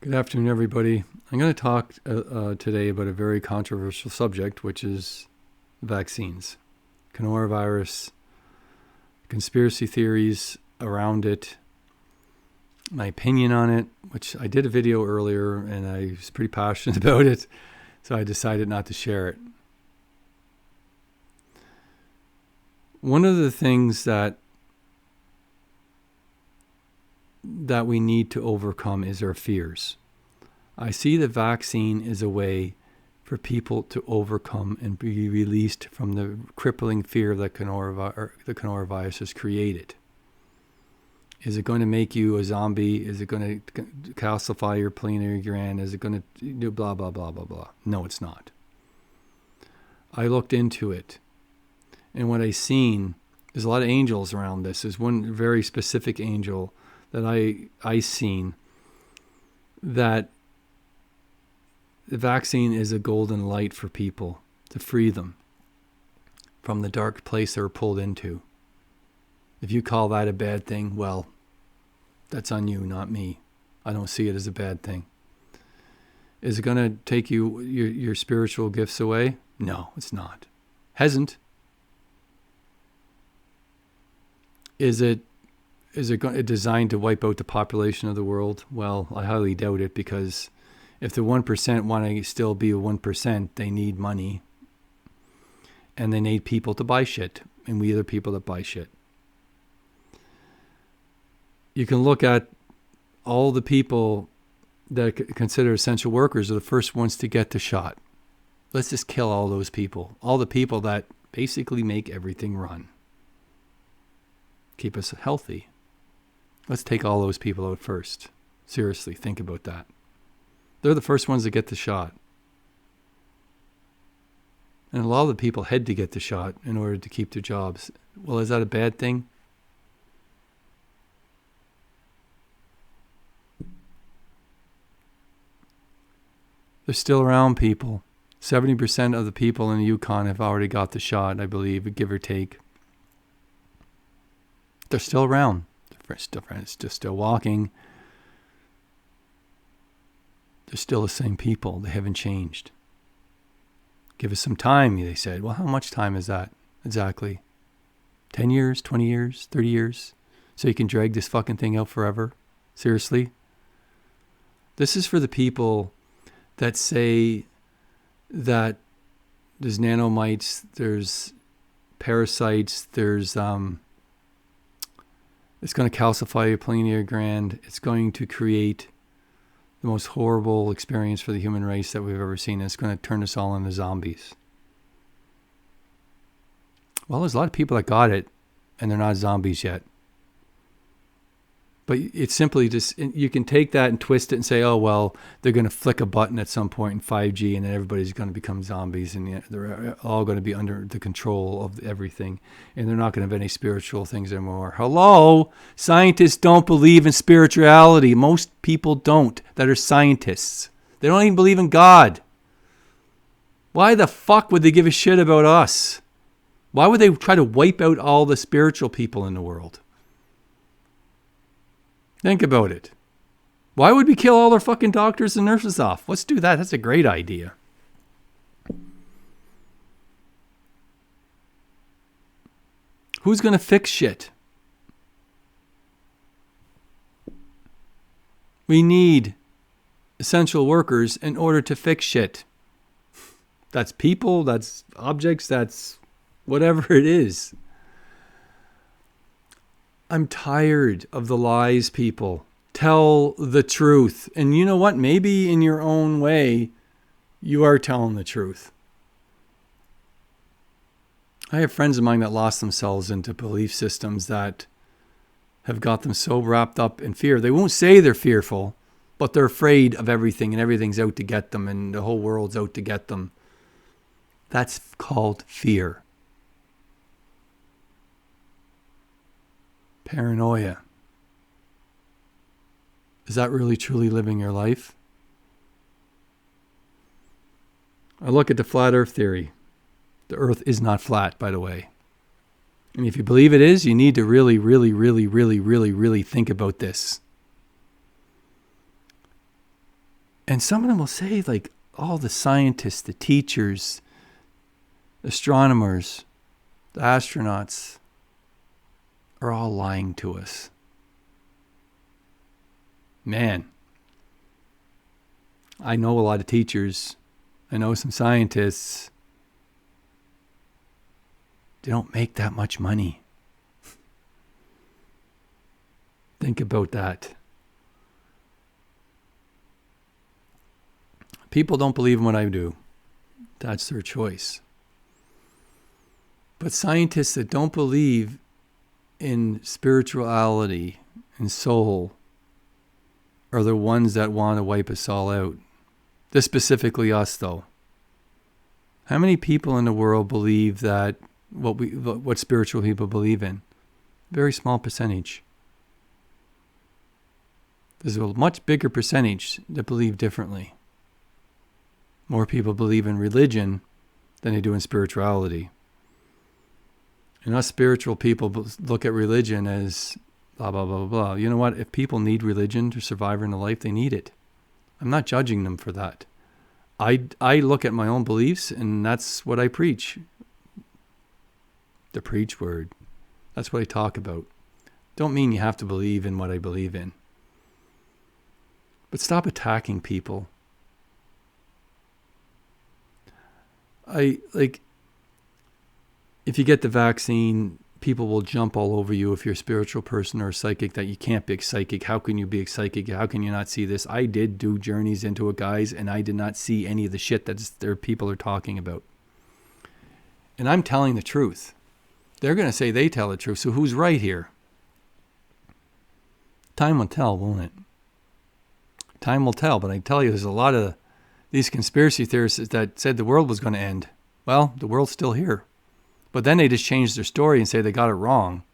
Good afternoon, everybody. I'm going to talk today about a very controversial subject, which is vaccines, coronavirus, conspiracy theories around it, my opinion on it, which I did a video earlier and I was pretty passionate about it, so I decided not to share it. One of the things that we need to overcome is our fears. I see the vaccine as a way for people to overcome and be released from the crippling fear that the coronavirus has created. Is it going to make you a zombie? Is it going to calcify your pulmonary gland? Is it going to do blah, blah, blah, blah, blah? No, it's not. I looked into it, and what I seen, there's a lot of angels around this. There's one very specific angel that I seen, that the vaccine is a golden light for people to free them from the dark place they were pulled into. If you call that a bad thing, well, that's on you, not me. I don't see it as a bad thing. Is it going to take your spiritual gifts away? No, it's not. Hasn't. Is it designed to wipe out the population of the world? Well, I highly doubt it, because if the 1% want to still be a 1%, they need money. And they need people to buy shit. And we are the people that buy shit. You can look at all the people that are considered essential workers are the first ones to get the shot. Let's just kill all those people. All the people that basically make everything run. Keep us healthy. Let's take all those people out first. Seriously, think about that. They're the first ones to get the shot. And a lot of the people had to get the shot in order to keep their jobs. Well, is that a bad thing? They're still around, people. 70% of the people in the Yukon have already got the shot, I believe, give or take. They're still around. It's just still walking. They're still the same people. They haven't changed. Give us some time, they said. Well, how much time is that exactly? 10 years, 20 years, 30 years? So you can drag this fucking thing out forever? Seriously? This is for the people that say that there's nanomites, there's parasites, there's it's going to calcify your pulmonary gland. It's going to create the most horrible experience for the human race that we've ever seen. It's going to turn us all into zombies. Well, there's a lot of people that got it, and they're not zombies yet. But it's simply just, you can take that and twist it and say, oh, well, they're going to flick a button at some point in 5G and then everybody's going to become zombies and they're all going to be under the control of everything. And they're not going to have any spiritual things anymore. Hello? Scientists don't believe in spirituality. Most people don't that are scientists. They don't even believe in God. Why the fuck would they give a shit about us? Why would they try to wipe out all the spiritual people in the world? Think about it. Why would we kill all our fucking doctors and nurses off? Let's do that. That's a great idea. Who's going to fix shit? We need essential workers in order to fix shit. That's people, that's objects, that's whatever it is. I'm tired of the lies, people. Tell the truth. And you know what? Maybe in your own way, you are telling the truth. I have friends of mine that lost themselves into belief systems that have got them so wrapped up in fear. They won't say they're fearful, but they're afraid of everything and everything's out to get them and the whole world's out to get them. That's called fear. Paranoia. Is that really truly living your life? I look at the flat earth theory. The earth is not flat, by the way. And if you believe it is, you need to really, really, really, really, really, really think about this. And some of them will say, like, all the scientists, the teachers, astronomers, the astronauts are all lying to us. Man, I know a lot of teachers. I know some scientists. They don't make that much money. Think about that. People don't believe in what I do. That's their choice. But scientists that don't believe in spirituality and soul are the ones that want to wipe us all out. This specifically us, though. How many people in the world believe that what spiritual people believe in? Very small percentage. There's a much bigger percentage that believe differently. More people believe in religion than they do in spirituality. And us spiritual people look at religion as blah, blah, blah, blah, blah. You know what? If people need religion to survive in life, they need it. I'm not judging them for that. I look at my own beliefs, and that's what I preach. The preach word. That's what I talk about. Don't mean you have to believe in what I believe in. But stop attacking people. If you get the vaccine, people will jump all over you if you're a spiritual person or a psychic, that you can't be a psychic. How can you be a psychic? How can you not see this? I did do journeys into it, guys, and I did not see any of the shit that their people are talking about. And I'm telling the truth. They're going to say they tell the truth. So who's right here? Time will tell, won't it? Time will tell. But I tell you, there's a lot of these conspiracy theorists that said the world was going to end. Well, the world's still here. But then they just changed their story and say they got it wrong.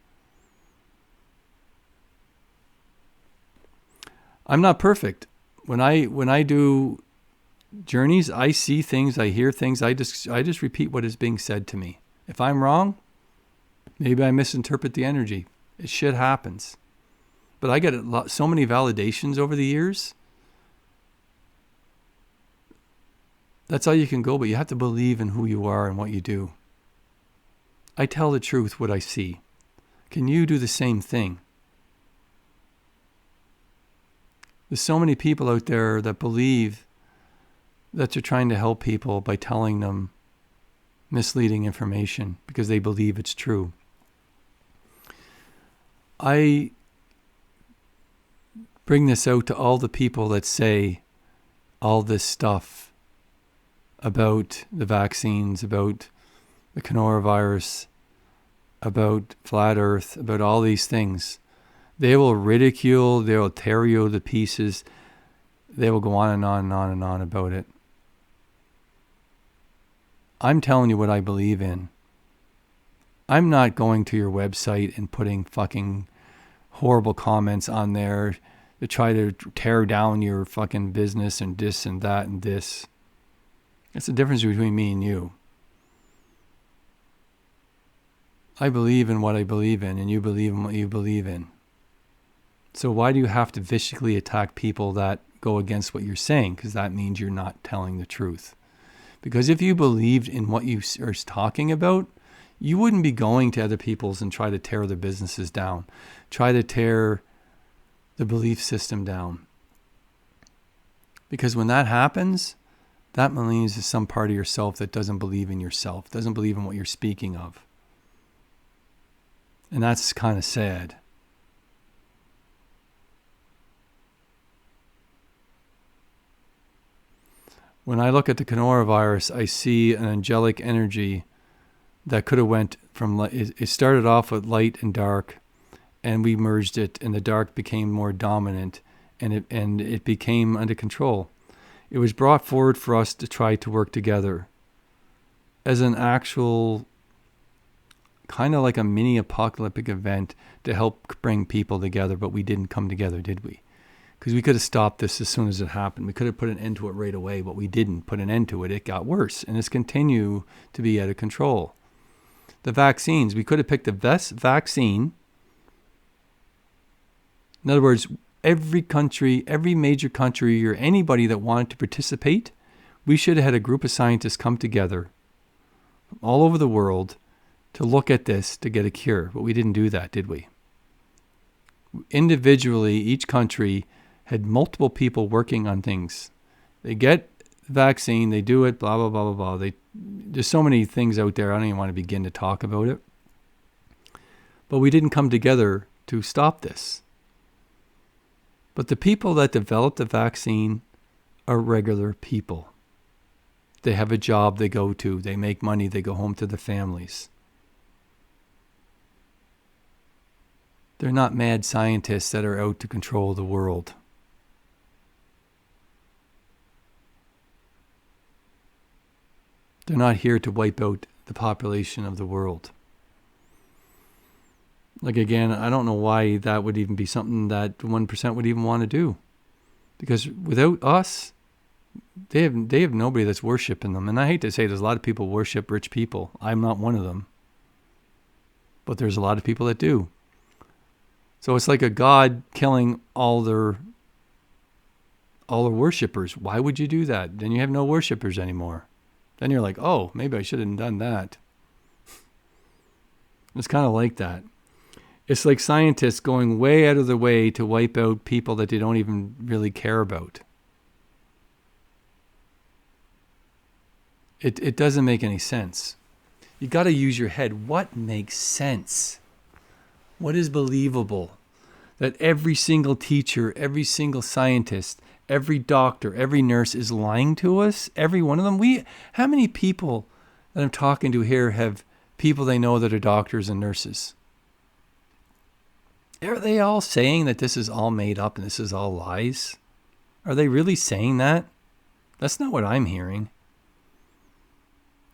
I'm not perfect. When I do journeys, I see things, I hear things, I just repeat what is being said to me. If I'm wrong, maybe I misinterpret the energy. Shit happens. But I get so many validations over the years. That's all you can go, but you have to believe in who you are and what you do. I tell the truth, what I see. Can you do the same thing? There's so many people out there that believe that they're trying to help people by telling them misleading information because they believe it's true. I bring this out to all the people that say all this stuff about the vaccines, about the coronavirus, about flat earth, about all these things. They will ridicule, they will tear you to pieces. They will go on and on and on and on about it. I'm telling you what I believe in. I'm not going to your website and putting fucking horrible comments on there to try to tear down your fucking business and this and that and this. It's the difference between me and you. I believe in what I believe in, and you believe in what you believe in. So why do you have to viciously attack people that go against what you're saying? Because that means you're not telling the truth. Because if you believed in what you are talking about, you wouldn't be going to other people's and try to tear their businesses down. Try to tear the belief system down. Because when that happens, that means there's some part of yourself that doesn't believe in yourself, doesn't believe in what you're speaking of. And that's kind of sad. When I look at the coronavirus, I see an angelic energy that could have went from, it started off with light and dark, and we merged it, and the dark became more dominant, and it became under control. It was brought forward for us to try to work together as an actual, kind of like a mini apocalyptic event to help bring people together, but we didn't come together, did we? Because we could have stopped this as soon as it happened. We could have put an end to it right away, but we didn't put an end to it. It got worse, and it's continued to be out of control. The vaccines, we could have picked the best vaccine. In other words, every country, every major country, or anybody that wanted to participate, we should have had a group of scientists come together all over the world to look at this to get a cure. But we didn't do that, did we? Individually, each country had multiple people working on things. They get the vaccine, they do it, blah, blah, blah, blah, blah. There's so many things out there, I don't even want to begin to talk about it. But we didn't come together to stop this. But the people that developed the vaccine are regular people. They have a job they go to, they make money, they go home to their families. They're not mad scientists that are out to control the world. They're not here to wipe out the population of the world. Like again, I don't know why that would even be something that 1% would even want to do. Because without us, they have nobody that's worshiping them. And I hate to say there's a lot of people worship rich people. I'm not one of them. But there's a lot of people that do. So it's like a god killing all their worshipers. Why would you do that? Then you have no worshipers anymore. Then you're like, oh, maybe I should have done that. It's kind of like that. It's like scientists going way out of their way to wipe out people that they don't even really care about. It doesn't make any sense. You got to use your head. What makes sense? What is believable? That every single teacher, every single scientist, every doctor, every nurse is lying to us? Every one of them? How many people that I'm talking to here have people they know that are doctors and nurses? Are they all saying that this is all made up and this is all lies? Are they really saying that? That's not what I'm hearing.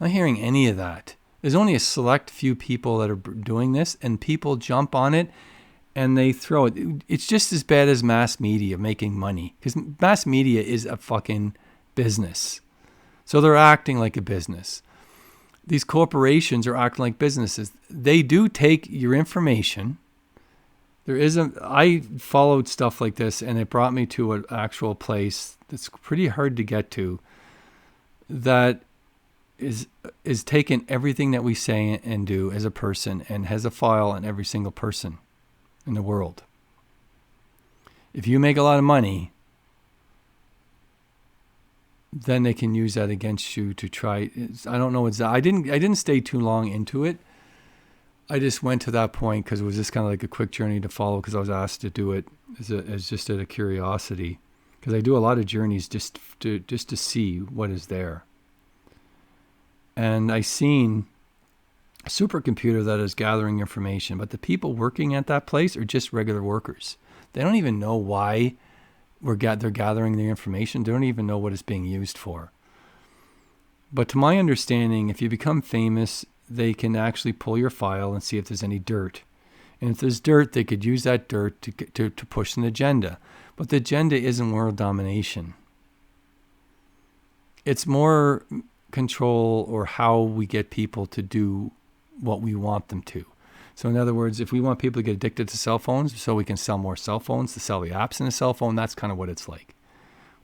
I'm not hearing any of that. There's only a select few people that are doing this, and people jump on it and they throw it. It's just as bad as mass media making money, because mass media is a fucking business. So they're acting like a business. These corporations are acting like businesses. They do take your information. I followed stuff like this, and it brought me to an actual place that's pretty hard to get to, that is taking everything that we say and do as a person and has a file on every single person in the world. If you make a lot of money, then they can use that against you to try. I don't know. I didn't stay too long into it. I just went to that point because it was just kind of like a quick journey to follow, because I was asked to do it as just out of curiosity. Because I do a lot of journeys just to see what is there. And I seen a supercomputer that is gathering information, but the people working at that place are just regular workers. They don't even know why they're gathering the information. They don't even know what it's being used for. But to my understanding, if you become famous, they can actually pull your file and see if there's any dirt. And if there's dirt, they could use that dirt to push an agenda. But the agenda isn't world domination. It's more control, or how we get people to do what we want them to. So in other words, if we want people to get addicted to cell phones so we can sell more cell phones, to sell the apps in a cell phone, that's kind of what it's like.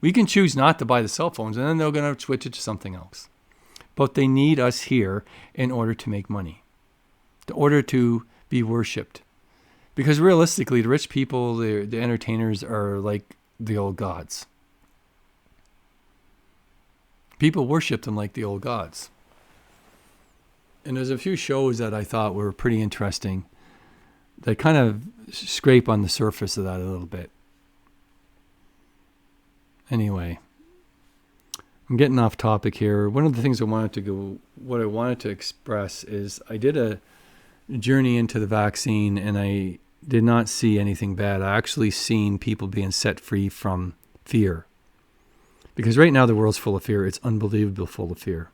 We can choose not to buy the cell phones, and then they're going to switch it to something else. But they need us here in order to make money, in order to be worshipped. Because realistically, the rich people, the entertainers, are like the old gods. People worship them like the old gods. And there's a few shows that I thought were pretty interesting that kind of scrape on the surface of that a little bit. Anyway, I'm getting off topic here. One of the things what I wanted to express is I did a journey into the vaccine, and I did not see anything bad. I actually seen people being set free from fear. Because right now the world's full of fear. It's unbelievable full of fear.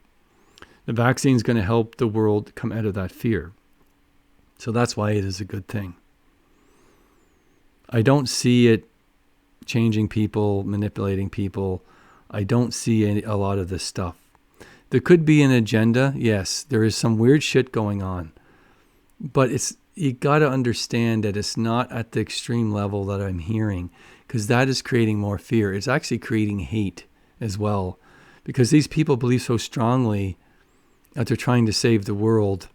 The vaccine is going to help the world come out of that fear. So that's why it is a good thing. I don't see it changing people, manipulating people. I don't see a lot of this stuff. There could be an agenda. Yes, there is some weird shit going on. But you got to understand that it's not at the extreme level that I'm hearing. because that is creating more fear. It's actually creating hate as well, because these people believe so strongly that they're trying to save the world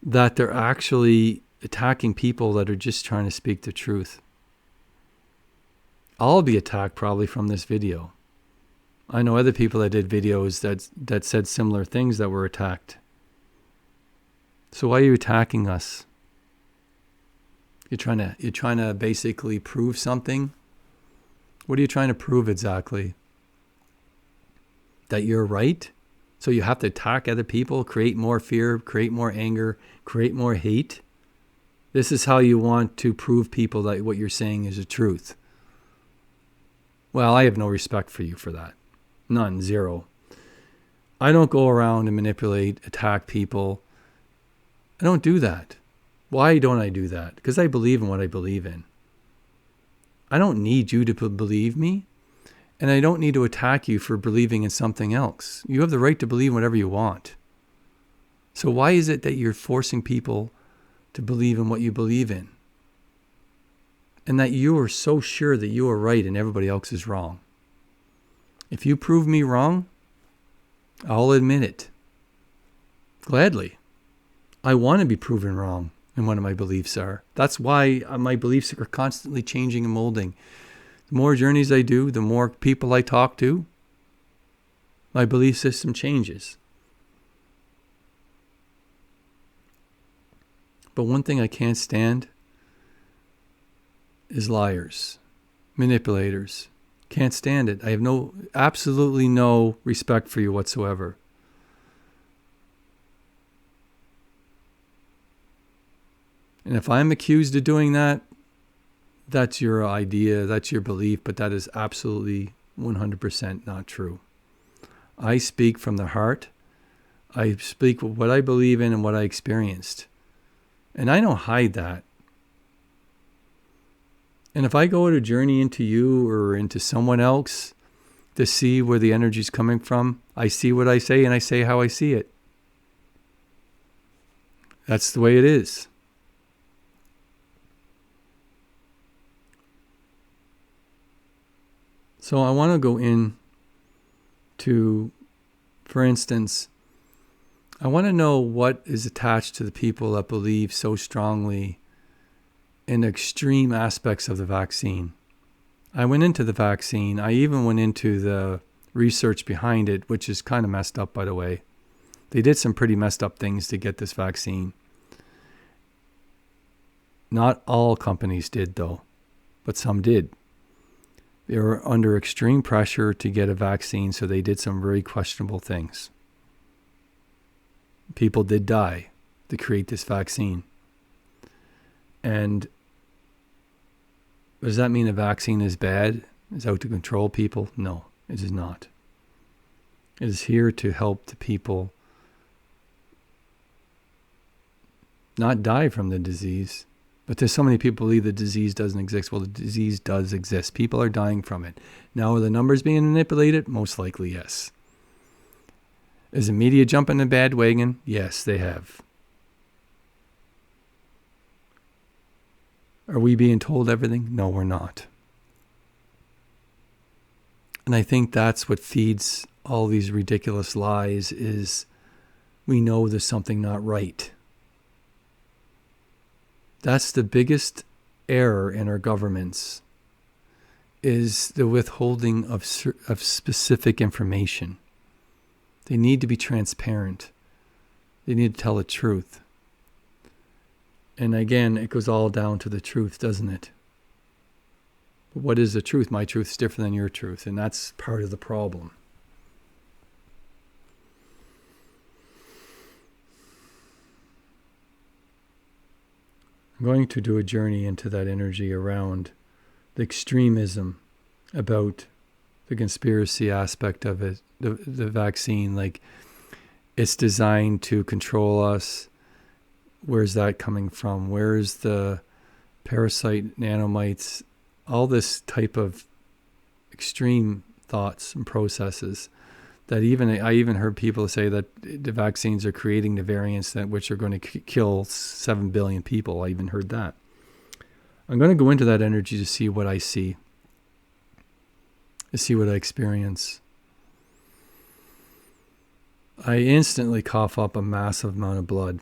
that they're actually attacking people that are just trying to speak the truth. I'll be attacked probably from this video. I know other people that did videos that said similar things that were attacked. So why are you attacking us? You're trying to basically prove something. What are you trying to prove exactly? That you're right? So you have to attack other people, create more fear, create more anger, create more hate? This is how you want to prove people that what you're saying is the truth. Well, I have no respect for you for that. None, zero. I don't go around and manipulate, attack people. I don't do that. Why don't I do that? Because I believe in what I believe in. I don't need you to believe me, and I don't need to attack you for believing in something else. You have the right to believe whatever you want. So why is it that you're forcing people to believe in what you believe in? And that you are so sure that you are right and everybody else is wrong. If you prove me wrong, I'll admit it. Gladly. I want to be proven wrong in what my beliefs are. That's why my beliefs are constantly changing and molding. The more journeys I do, the more people I talk to, my belief system changes. But one thing I can't stand is liars, manipulators. Can't stand it. I have absolutely no respect for you whatsoever. And if I'm accused of doing that, that's your idea, that's your belief, but that is absolutely 100% not true. I speak from the heart. I speak what I believe in and what I experienced. And I don't hide that. And if I go on a journey into you or into someone else to see where the energy is coming from, I see what I say and I say how I see it. That's the way it is. So I want to go in to, for instance, I want to know what is attached to the people that believe so strongly in extreme aspects of the vaccine. I went into the vaccine. I even went into the research behind it, which is kind of messed up, by the way. They did some pretty messed up things to get this vaccine. Not all companies did, though, but some did. They were under extreme pressure to get a vaccine, so they did some very questionable things. People did die to create this vaccine. And does that mean a vaccine is bad? Is out to control people? No, it is not. It is here to help the people not die from the disease. But there's so many people believe the disease doesn't exist. Well, the disease does exist. People are dying from it. Now, are the numbers being manipulated? Most likely, yes. Is the media jumping the bandwagon? Yes, they have. Are we being told everything? No, we're not. And I think that's what feeds all these ridiculous lies is we know there's something not right. That's the biggest error in our governments is the withholding of specific information. They need to be transparent. They need to tell the truth. And again, it goes all down to the truth, doesn't it? But what is the truth? My truth is different than your truth, and that's part of the problem. I'm going to do a journey into that energy around the extremism about the conspiracy aspect of it, the vaccine, like it's designed to control us. Where's that coming from? Where's the parasite nanomites? All this type of extreme thoughts and processes that I even heard people say that the vaccines are creating the variants that which are going to kill 7 billion people. I even heard that. I'm going to go into that energy to see what I see. to see what I experience. I instantly cough up a massive amount of blood.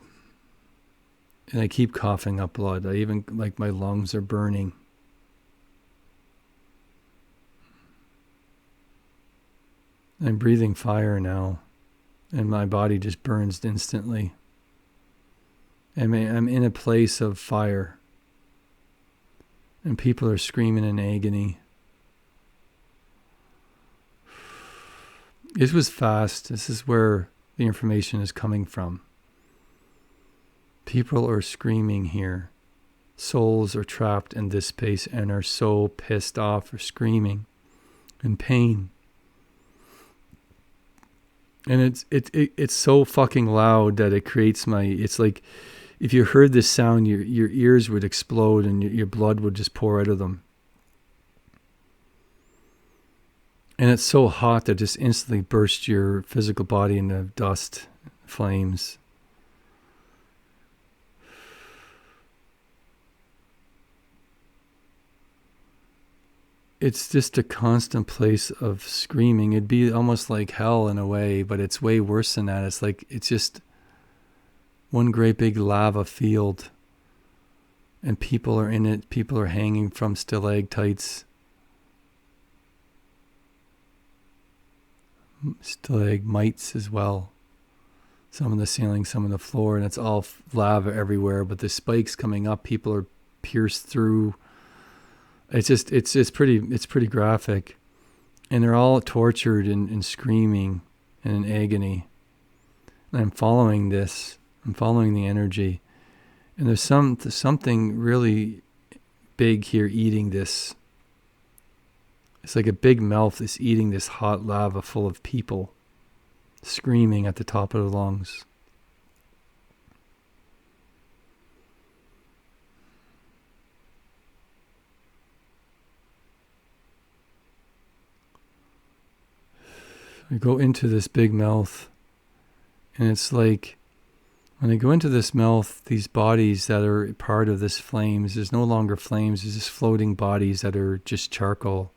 And I keep coughing up blood. I even, like, my lungs are burning. I'm breathing fire now. And my body just burns instantly. I'm in a place of fire. And people are screaming in agony. This was fast. This is where the information is coming from. People are screaming here. Souls are trapped in this space and are so pissed off or screaming in pain. And it's so fucking loud that it creates it's like if you heard this sound, your ears would explode and your blood would just pour out of them. And it's so hot that it just instantly bursts your physical body into dust, flames. It's just a constant place of screaming. It'd be almost like hell in a way, but it's way worse than that. It's just one great big lava field. And people are in it. People are hanging from stalactites. Stalagmites as well. Some on the ceiling, some on the floor, and it's all lava everywhere. But the spikes coming up, people are pierced through. It's pretty graphic, and they're all tortured and screaming and in agony. And I'm following this. I'm following the energy, and there's something really big here eating this. It's like a big mouth is eating this hot lava full of people screaming at the top of their lungs. I go into this big mouth, and it's like when I go into this mouth, these bodies that are part of this flames, there's no longer flames, there's just floating bodies that are just charcoal.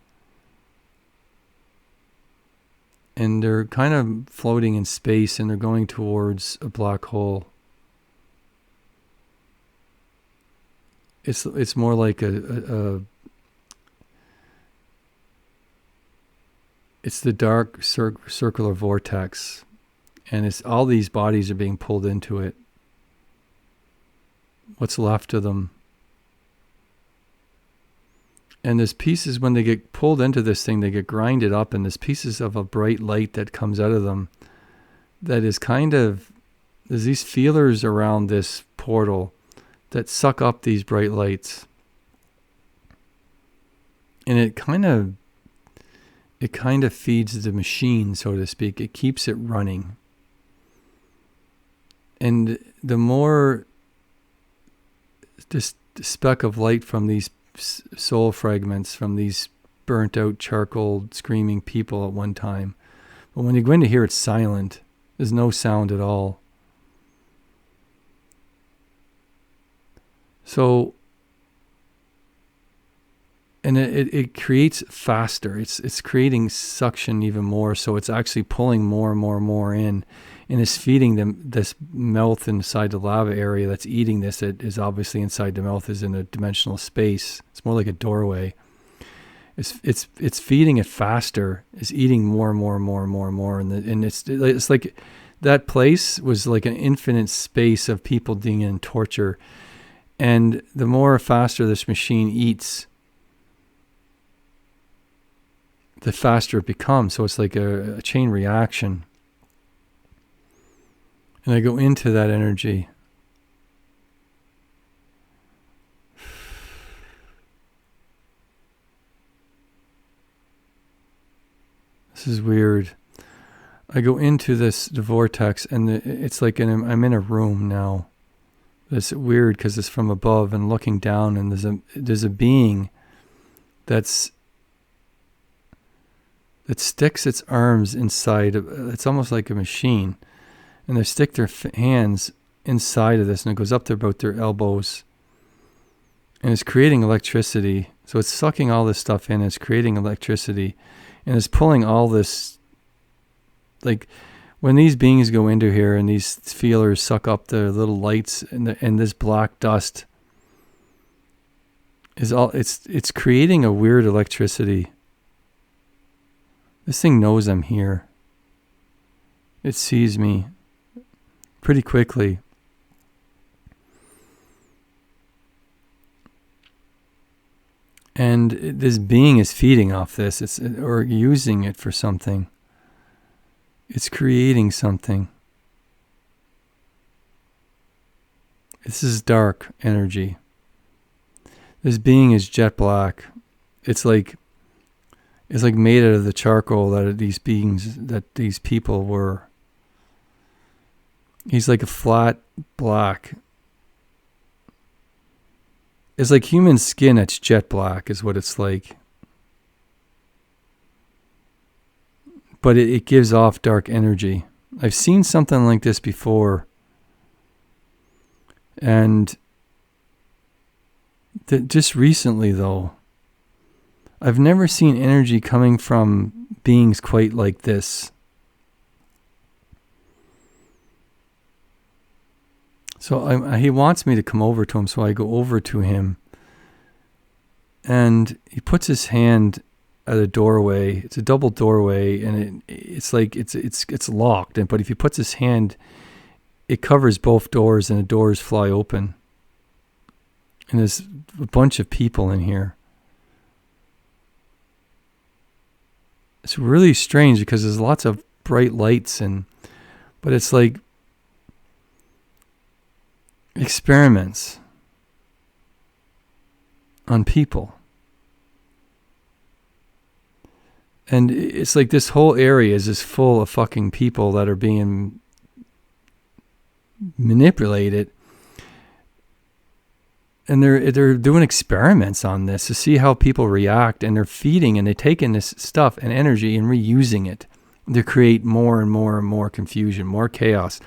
And they're kind of floating in space, and they're going towards a black hole. It's more like it's the dark circular vortex, and it's all these bodies are being pulled into it. What's left of them. And there's pieces, when they get pulled into this thing, they get grinded up, and there's pieces of a bright light that comes out of them that is there's these feelers around this portal that suck up these bright lights. And it kind of feeds the machine, so to speak. It keeps it running. And the more this speck of light from these soul fragments, from these burnt out charcoal screaming people at one time. But when you go in to hear, it's silent. There's no sound at all. So, and it creates faster. It's creating suction even more. So it's actually pulling more and more and more in, and it's feeding them this mouth inside the lava area that's eating this. It is obviously inside the mouth is in a dimensional space. It's more like a doorway. It's feeding it faster. It's eating more and more and more and more and more. And it's like that place was like an infinite space of people being in torture. And the more faster this machine eats, the faster it becomes. So it's like a chain reaction. And I go into that energy. This is weird. I go into the vortex, and it's like I'm in a room now. It's weird because it's from above and looking down, and there's a being that sticks its arms inside. It's almost like a machine. And they stick their hands inside of this, and it goes up to about their elbows. And it's creating electricity. So it's sucking all this stuff in. It's creating electricity. and is pulling all this, like when these beings go into here and these feelers suck up the little lights and this black dust is all, it's creating a weird electricity. This thing knows I'm here. It sees me pretty quickly. And this being is feeding off this, or using it for something. It's creating something. This is dark energy. This being is jet black. It's like made out of the charcoal that these people were. He's like a flat black. It's like human skin that's jet black is what it's like. But it gives off dark energy. I've seen something like this before. And just recently, though, I've never seen energy coming from beings quite like this. So he wants me to come over to him, so I go over to him. And he puts his hand at a doorway. It's a double doorway, and it's like it's locked. But if he puts his hand, it covers both doors, and the doors fly open. And there's a bunch of people in here. It's really strange because there's lots of bright lights, but it's like experiments on people. And it's like this whole area is just full of fucking people that are being manipulated. And they're doing experiments on this to see how people react, and they're feeding and they're taking this stuff and energy and reusing it to create more and more and more confusion, more chaos.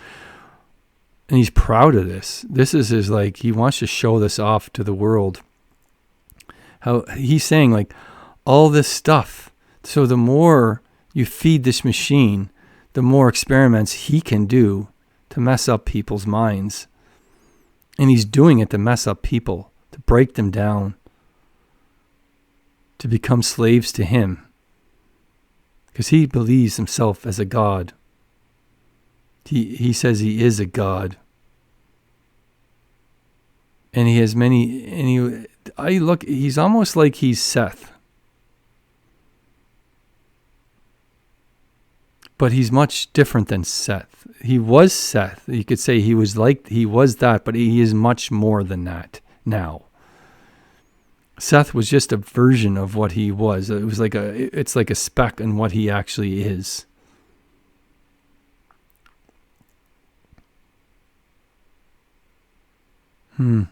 And he's proud of this. This is his, like, he wants to show this off to the world. How he's saying, like, all this stuff. So the more you feed this machine, the more experiments he can do to mess up people's minds. And he's doing it to mess up people, to break them down, to become slaves to him. Because he believes himself as a god. He says he is a god. And he has he's almost like he's Seth. But he's much different than Seth. He was Seth. You could say he was that, but he is much more than that now. Seth was just a version of what he was. It's like a speck in what he actually is. And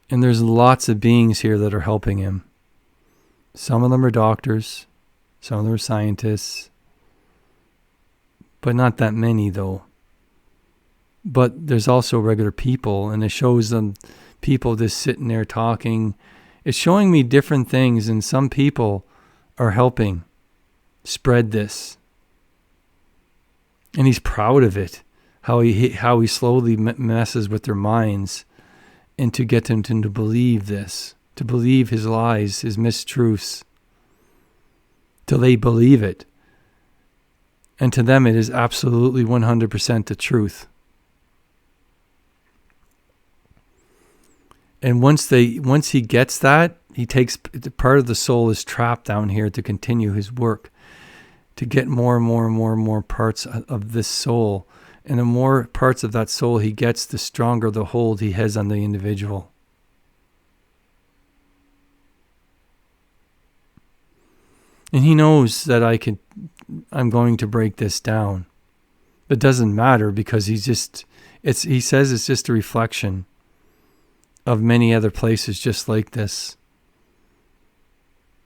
there's lots of beings here that are helping him. Some of them are doctors. Some of them are scientists. But not that many, though. But there's also regular people, and it shows them people just sitting there talking. It's showing me different things, and some people are helping spread this. And he's proud of it, how he slowly messes with their minds, and to get them to believe this, to believe his lies, his mistruths, till they believe it. And to them it is absolutely 100% the truth. And once he gets that, he takes part of the soul is trapped down here to continue his work, to get more and more and more and more parts of this soul. And the more parts of that soul he gets, the stronger the hold he has on the individual. And he knows that I'm going to break this down. It doesn't matter because he says it's just a reflection of many other places just like this.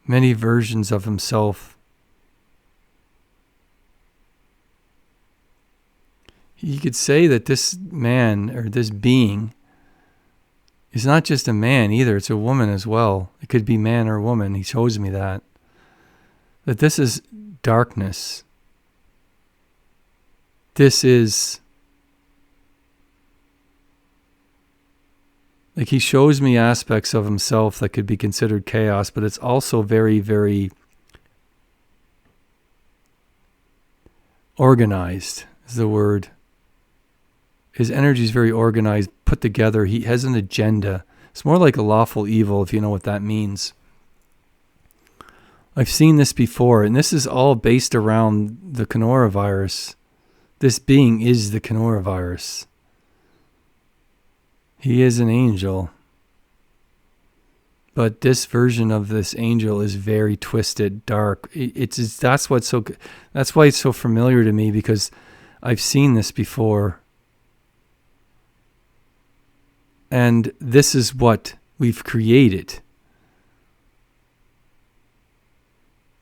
Many versions of himself. You could say that this man or this being It's not just a man either. It's a woman as well. It could be man or woman. He shows me that. That this is darkness. This is... Like he shows me aspects of himself that could be considered chaos, but it's also very, very organized is the word. His energy is very organized, put together. He has an agenda. It's more like a lawful evil, if you know what that means. I've seen this before, and this is all based around the coronavirus. This being is the coronavirus. He is an angel. But this version of this angel is very twisted, dark. That's why it's so familiar to me, because I've seen this before. And this is what we've created.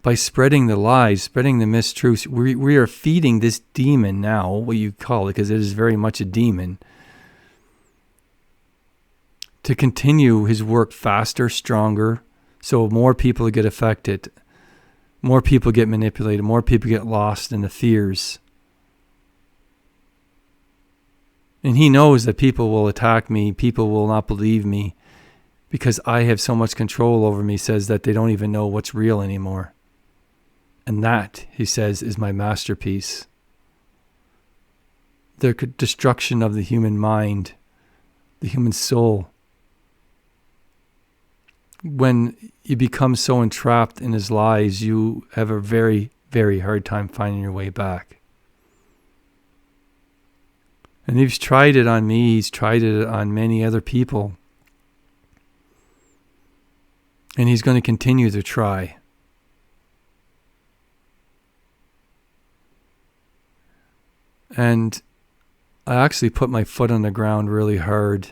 By spreading the lies, spreading the mistruths, we are feeding this demon now, what you call it, because it is very much a demon, to continue his work faster, stronger, so more people get affected, more people get manipulated, more people get lost in the fears. And he knows that people will attack me, people will not believe me, because I have so much control over me, says that they don't even know what's real anymore. And that, he says, is my masterpiece. The destruction of the human mind, the human soul. When you become so entrapped in his lies, you have a very, very hard time finding your way back. And he's tried it on me. He's tried it on many other people. And he's going to continue to try. And I actually put my foot on the ground really hard.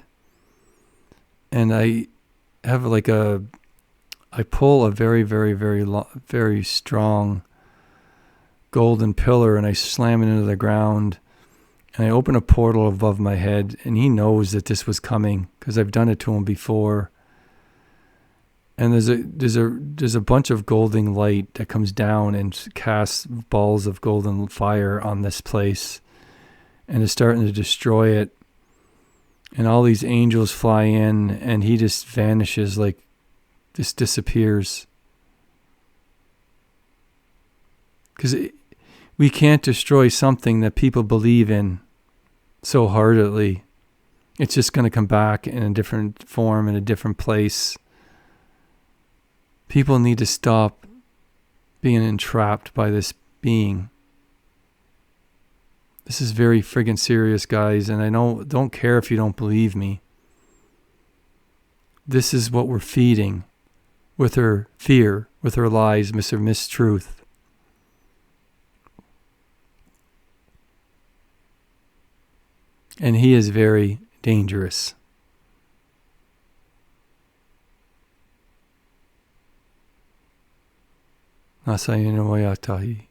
And I have I pull a very, very, very, very strong golden pillar, and I slam it into the ground. And I open a portal above my head, and he knows that this was coming because I've done it to him before. And there's a bunch of golden light that comes down and casts balls of golden fire on this place, and is starting to destroy it. And all these angels fly in, and he just vanishes, like just disappears. Because we can't destroy something that people believe in so heartedly. It's just going to come back in a different form, in a different place. People need to stop being entrapped by this being. This is very friggin' serious, guys, and I don't care if you don't believe me. This is what we're feeding with her fear, with her lies, with her mistruth. And he is very dangerous. Nasayanoyatahi.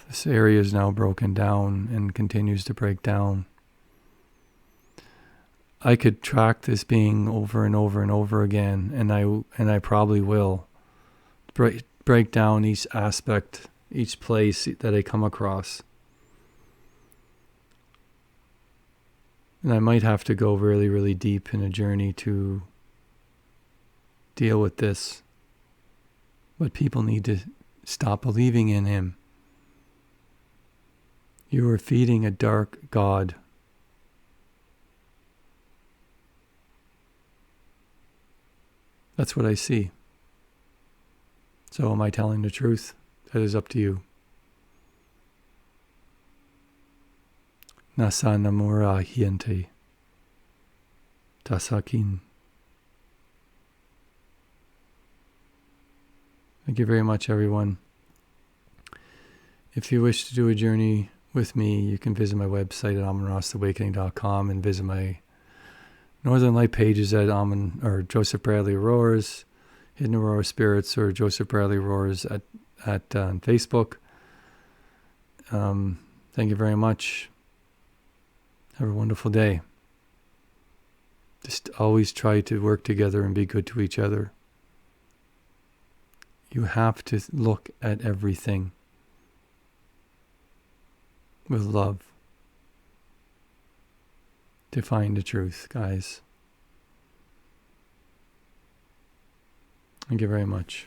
This area is now broken down and continues to break down. I could track this being over and over and over again, and I probably will break down each aspect, each place that I come across. And I might have to go really, really deep in a journey to deal with this. But people need to stop believing in him. You are feeding a dark god. That's what I see. So am I telling the truth? That is up to you. Nasa namura hiente. Tasakin. Thank you very much, everyone. If you wish to do a journey with me, you can visit my website at amonrosawakening.com and visit my Northern Light pages at Joseph Bradley Auroras, Hidden Aurora Spirits, or Joseph Bradley Auroras at Facebook. Thank you very much. Have a wonderful day. Just always try to work together and be good to each other. You have to look at everything with love to find the truth, guys. Thank you very much.